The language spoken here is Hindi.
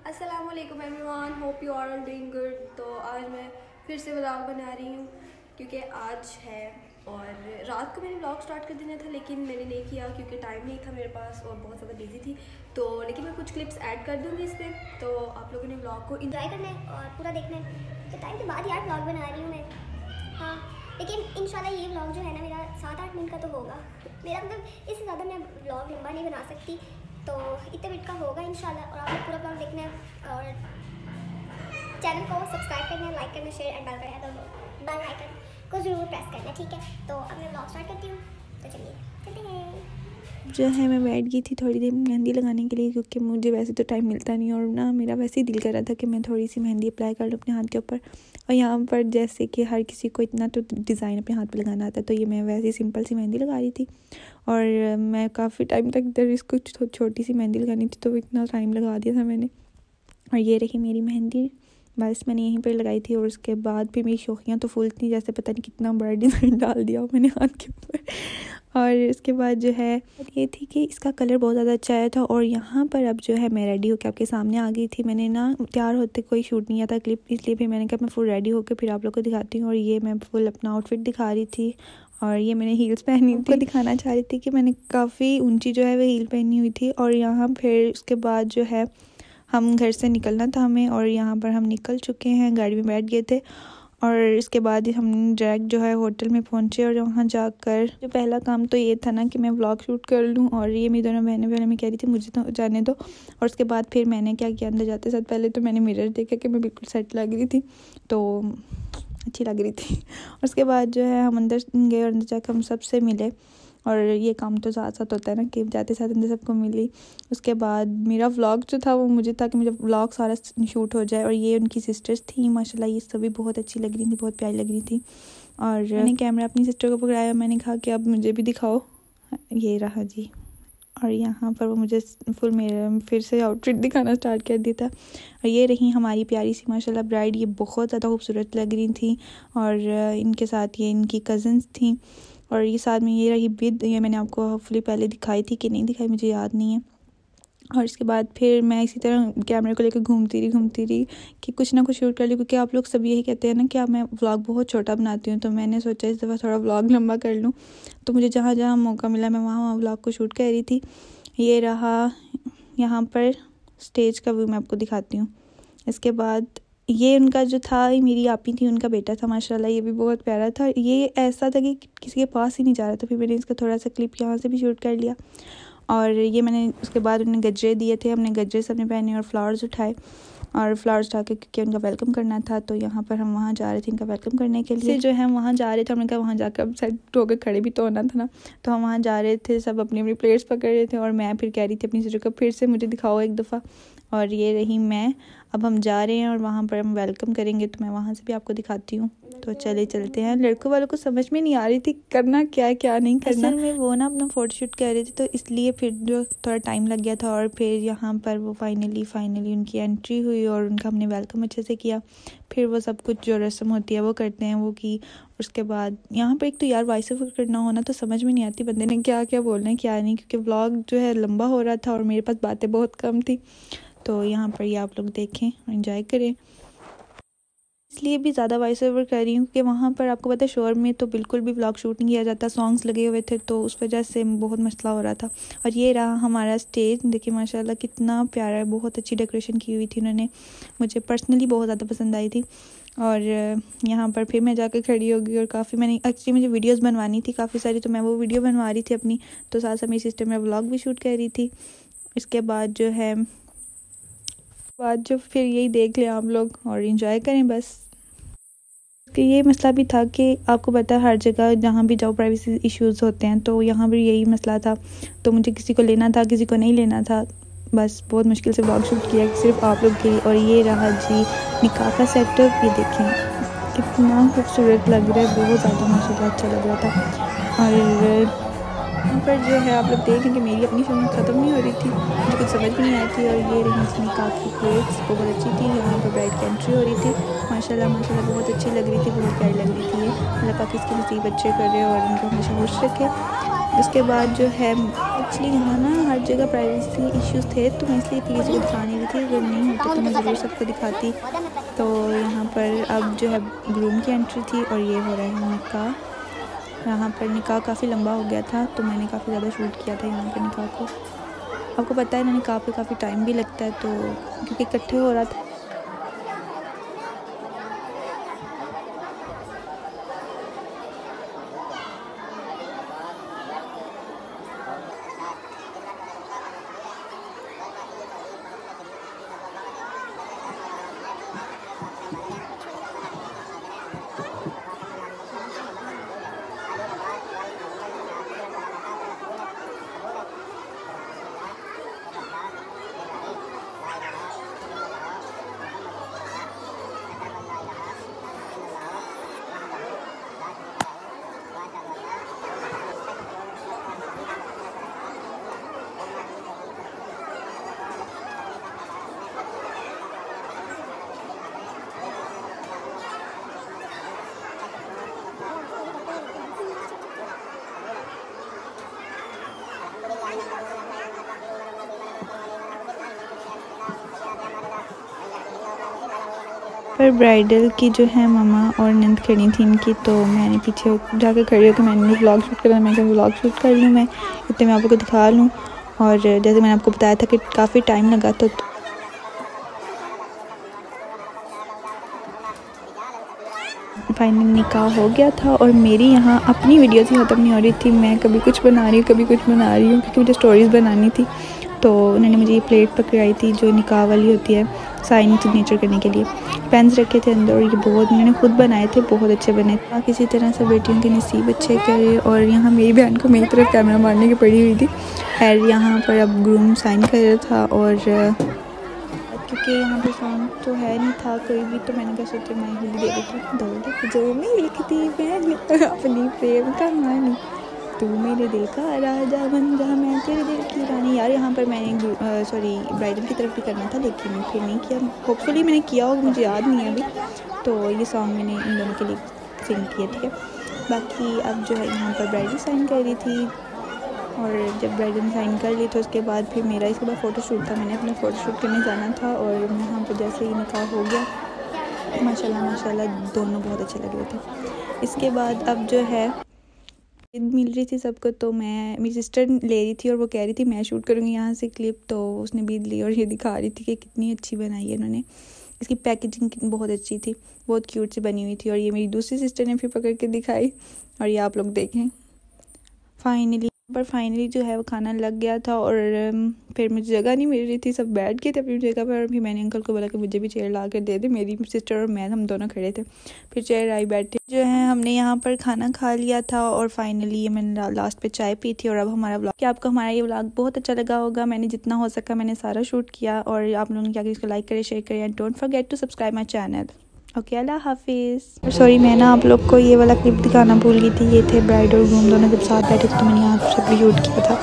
अस्सलामुअलैकुम everyone, hope you are all doing good. तो आज मैं फिर से व्लॉग बना रही हूँ क्योंकि आज है और रात को मैंने व्लॉग स्टार्ट कर देना था लेकिन मैंने नहीं किया क्योंकि टाइम नहीं था मेरे पास और बहुत ज़्यादा बिजी थी। तो लेकिन मैं कुछ क्लिप्स ऐड कर दूँगी इस पर, तो आप लोगों ने व्लॉग को इंजॉय करना है और पूरा देखना है। तो टाइम के बाद यार व्लॉग बना रही हूँ मैं, हाँ, लेकिन इंशाल्लाह ये व्लॉग जो है ना मेरा 7-8 मिनट का तो होगा। मेरा मतलब इससे ज़्यादा मैं व्लॉग लंबा नहीं बना सकती, तो इतने मिनट का होगा इंशाल्लाह। और आपको पूरा व्लॉग देखना है और चैनल को सब्सक्राइब करना है, लाइक करना, शेयर एंड बेल आइकन को ज़रूर प्रेस करना है, ठीक है। तो अब मैं व्लॉग स्टार्ट करती हूँ, तो चलिए चलते हैं। जो है मैं बैठ गई थी थोड़ी देर मेहंदी लगाने के लिए क्योंकि मुझे वैसे तो टाइम मिलता नहीं और ना मेरा वैसे ही दिल कर रहा था कि मैं थोड़ी सी मेहंदी अप्लाई कर लूँ अपने हाथ के ऊपर। और यहाँ पर जैसे कि हर किसी को इतना तो डिज़ाइन अपने हाथ पे लगाना आता है, तो ये मैं वैसे ही सिंपल सी मेहंदी लगा रही थी। और मैं काफ़ी टाइम तक इधर इसको छोटी सी मेहंदी लगानी थी, तो इतना टाइम लगा दिया था मैंने। और ये रही मेरी मेहंदी, बस मैंने यहीं पर लगाई थी। और उसके बाद फिर मेरी शौकियाँ तो फुल थी, जैसे पता नहीं कितना बड़ा डिज़ाइन डाल दिया मैंने हाथ के ऊपर। और उसके बाद जो है ये थी कि इसका कलर बहुत ज़्यादा अच्छा आया था। और यहाँ पर अब जो है मैं रेडी होकर आपके सामने आ गई थी। मैंने ना तैयार होते कोई शूट नहीं आता क्लिप, इसलिए फिर मैंने कहा मैं फुल रेडी होकर फिर आप लोग को दिखाती हूँ। और ये मैं फुल अपना आउटफिट दिखा रही थी और ये मैंने हील्स पहनी थी। दिखाना चाह रही थी कि मैंने काफ़ी ऊंची जो है वो हील पहनी हुई थी। और यहाँ फिर उसके बाद जो है हम घर से निकलना था हमें, और यहाँ पर हम निकल चुके हैं, गाड़ी में बैठ गए थे। और इसके बाद हम डायरेक्ट जो है होटल में पहुँचे। और वहाँ जाकर जो पहला काम तो ये था ना कि मैं व्लॉग शूट कर लूँ। और ये मेरी दोनों बहनें पहले मैं कह रही थी मुझे तो जाने दो। और उसके बाद फिर मैंने क्या किया, अंदर जाते साथ पहले तो मैंने मिरर देखा कि मैं बिल्कुल सेट लग रही थी, तो अच्छी लग रही थी। और उसके बाद जो है हम अंदर गए और अंदर जाकर हम सबसे मिले। और ये काम तो साथ साथ होता है ना कि जाते साथ अंदर सबको मिली। उसके बाद मेरा व्लॉग जो था वो मुझे था कि मुझे व्लॉग सारा शूट हो जाए। और ये उनकी सिस्टर्स थी, माशाल्लाह ये सभी बहुत अच्छी लग रही थी, बहुत प्यारी लग रही थी। और मैंने कैमरा अपनी सिस्टर को पकड़ाया, मैंने कहा कि अब मुझे भी दिखाओ, ये रहा जी। और यहाँ पर वो मुझे फुल मेरा फिर से आउटफिट दिखाना स्टार्ट कर दिया था। और ये रही हमारी प्यारी सी माशाल्लाह ब्राइड, ये बहुत ज़्यादा खूबसूरत लग रही थी। और इनके साथ ये इनकी कज़न्स थी। और ये साथ में ये रही विद, ये मैंने आपको होपफुली पहले दिखाई थी कि नहीं दिखाई मुझे याद नहीं है। और इसके बाद फिर मैं इसी तरह कैमरे को लेकर घूमती रही कि कुछ ना कुछ शूट कर लूँ, क्योंकि आप लोग सब यही कहते हैं ना कि अब मैं व्लॉग बहुत छोटा बनाती हूँ। तो मैंने सोचा इस दफ़ा थोड़ा व्लॉग लंबा कर लूँ, तो मुझे जहाँ जहाँ मौका मिला मैं वहाँ व्लॉग को शूट कर रही थी। ये रहा यहाँ पर स्टेज का व्यू, मैं आपको दिखाती हूँ। इसके बाद ये उनका जो था, मेरी आपी थी, उनका बेटा था माशाल्लाह, ये भी बहुत प्यारा था। ये ऐसा था कि किसी के पास ही नहीं जा रहा था। फिर मैंने इसका थोड़ा सा क्लिप यहाँ से भी शूट कर लिया। और ये मैंने उसके बाद उन्हें गजरे दिए थे, हमने गजरे सबने पहने और फ्लावर्स उठाए। और फ्लावर्स उठा के क्योंकि उनका वेलकम करना था, तो यहाँ पर हम वहाँ जा रहे थे इनका वेलकम करने के लिए। जो है हम वहाँ जा रहे थे, हमने कहा वहाँ जाकर अब सेट होकर खड़े भी तो होना था ना, तो हम वहाँ जा रहे थे, सब अपनी अपनी प्लेट्स पकड़ रहे थे। और मैं फिर कह रही थी अपनी सिस्टर को फिर से मुझे दिखाओ एक दफ़ा। और ये रही मैं, अब हम जा रहे हैं और वहाँ पर हम वेलकम करेंगे, तो मैं वहाँ से भी आपको दिखाती हूँ। तो चले चलते हैं। लड़कों वालों को समझ में नहीं आ रही थी करना क्या है क्या नहीं करना। असल में वो ना अपना फ़ोटोशूट कर रहे थे, तो इसलिए फिर जो थोड़ा टाइम लग गया था। और फिर यहाँ पर वो फाइनली उनकी एंट्री हुई और उनका हमने वेलकम अच्छे से किया। फिर वो सब कुछ जो रस्म होती है वो करते हैं, वो की। उसके बाद यहाँ पर एक तो यार वॉइस ओवर करना होना तो समझ में नहीं आती बंदे ने क्या क्या बोलना है क्या नहीं, क्योंकि व्लॉग जो है लंबा हो रहा था और मेरे पास बातें बहुत कम थी। तो यहाँ पर ये आप लोग देखें और एंजॉय करें, इसलिए भी ज़्यादा वॉइस ओवर कर रही हूँ कि वहाँ पर आपको पता है शोर में तो बिल्कुल भी व्लॉग शूट नहीं किया जाता, सॉन्ग्स लगे हुए थे, तो उस वजह से बहुत मसला हो रहा था। और ये रहा हमारा स्टेज, देखिए माशाल्लाह कितना प्यारा है, बहुत अच्छी डेकोरेशन की हुई थी उन्होंने, मुझे पर्सनली बहुत ज़्यादा पसंद आई थी। और यहाँ पर फिर मैं जाकर खड़ी हो गई और काफ़ी मैंने एक्चुअली मुझे वीडियोज़ बनवानी थी काफ़ी सारी, तो मैं वो वीडियो बनवा रही थी अपनी, तो साथ साथ मेरी सिस्टर में व्लॉग भी शूट कर रही थी। इसके बाद जो है फिर यही देख लें आप लोग और इन्जॉय करें बस। कि ये मसला भी था कि आपको पता है हर जगह जहाँ भी जाओ प्राइवेसी इश्यूज़ होते हैं, तो यहाँ भी यही मसला था। तो मुझे किसी को लेना था, किसी को नहीं लेना था, बस बहुत मुश्किल से व्लॉग शूट किया सिर्फ आप लोग के लिए। और ये रहा जी निकाह का सेटअप, ये देखें कितना खूबसूरत लग रहा है, बहुत ज़्यादा माशाल्लाह अच्छा लग रहा था। और यहाँ पर जो है आप लोग देखें कि मेरी अपनी फिल्म ख़त्म नहीं हो रही थी, मुझे कुछ समझ भी नहीं आई थी। और ये रही इसमें काफ़ी प्लेट्स बहुत अच्छी थी, यहाँ पर ब्राइड की एंट्री हो रही थी, माशाल्लाह बहुत अच्छी लग रही थी, बहुत प्यारी लग रही थी। ये अल्लाह पाक इसके नसीब अच्छे करे और इनको हमेशा खुश रखे। उसके बाद जो है एक्चुअली यहाँ ना हर जगह प्राइवेसी इश्यूज़ थे, तो मैं इसलिए किसी को दिखा नहीं रही थी। अगर नहीं होते तो मैं ज़रूर सबको दिखाती। तो यहाँ पर अब जो है ग्रूम की एंट्री थी और ये हो रहा है निकाह। यहाँ पर निकाह काफ़ी लंबा हो गया था, तो मैंने काफ़ी ज़्यादा शूट किया था यहाँ पर निकाह को। आपको पता है ना निकाह पे काफ़ी टाइम भी लगता है, तो क्योंकि इकट्ठे हो रहा था। पर ब्राइडल की जो है मामा और नंद खड़ी थी इनकी, तो मैंने पीछे जाकर खड़ी होकर मैंने व्लॉग शूट करा। मैं कहा व्लॉग शूट कर लूँ, मैं इतने मैं आपको दिखा लूँ। और जैसे मैंने आपको बताया था कि काफ़ी टाइम लगा, तो फाइनल निकाह हो गया था। और मेरी यहाँ अपनी वीडियोज़ ही ख़त्म नहीं हो रही थी। मैं कभी कुछ बना रही हूँ, कभी कुछ बना रही हूँ, क्योंकि मुझे स्टोरीज़ बनानी थी। तो उन्होंने मुझे ये प्लेट पकड़ाई थी जो निकाह वाली होती है, साइन सिग्नेचर करने के लिए। पेन्स रखे थे अंदर और ये बहुत मैंने खुद बनाए थे, बहुत अच्छे बने थे। किसी तरह से बेटियों के नसीब अच्छे करे। और यहाँ मेरी बहन को मेरी तरफ कैमरा मारने की पड़ी हुई थी। खैर यहाँ पर अब ग्रूम साइन कर रहा था, और क्योंकि यहाँ पर सॉन्ग तो है नहीं था कोई भी, तो मैंने कहा सोचा मैं खुद दे देती हूँ। जो मैं लिखती मैं अपनी प्रेम कहानी, तू मेरे दिल का राजा बन जा, मैं तेरे दिल की रानी। यार यहाँ पर मैंने सॉरी ब्राइडल की तरफ भी करना था, लेकिन फिर नहीं किया। होपफुली मैंने किया होगा, मुझे याद नहीं है अभी। तो ये सॉन्ग मैंने इन दोनों के लिए सिंग किया, ठीक है। बाकी अब जो है यहाँ पर ब्राइडल साइन कर रही थी, और जब ब्राइडल साइन कर ली तो उसके बाद फिर मेरा इसके बाद फ़ोटोशूट था। मैंने अपना फ़ोटोशूट करने जाना था, और यहाँ पर जैसे ही निकाह हो गया, माशाल्लाह माशाल्लाह दोनों बहुत अच्छे लग रहे थे। इसके बाद अब जो है ईद मिल रही थी सबको, तो मेरी सिस्टर ले रही थी और वो कह रही थी मैं शूट करूँगी यहाँ से क्लिप। तो उसने भी ली और ये दिखा रही थी कि कितनी अच्छी बनाई है इन्होंने। इसकी पैकेजिंग बहुत अच्छी थी, बहुत क्यूट सी बनी हुई थी। और ये मेरी दूसरी सिस्टर ने फिर पकड़ के दिखाई, और ये आप लोग देखें। फाइनली जो है वो खाना लग गया था, और फिर मुझे जगह नहीं मिल रही थी, सब बैठ गए थे अपनी जगह पर। और फिर मैंने अंकल को बोला कि मुझे भी चेयर ला कर दे दे। मेरी सिस्टर और मैं हम दोनों खड़े थे, फिर चेयर आई, बैठे जो है हमने यहाँ पर खाना खा लिया था। और फाइनली ये मैंने लास्ट पे चाय पी थी। और अब हमारा व्लॉग, कि आपको हमारा ये व्लॉग बहुत अच्छा लगा होगा। मैंने जितना हो सका मैंने सारा शूट किया। और आप लोगों ने क्या किया, इसको लाइक करें, शेयर करें, and don't forget to subscribe my channel. Okay, अल्लाह हाफिज़। सॉरी मैं ना आप लोग को ये वाला क्लिप दिखाना भूल गई थी। ये थे ब्राइड और ग्रूम दोनों जब साथ बैठे थे, तो मैंने यहाँ पर भी शूट किया था।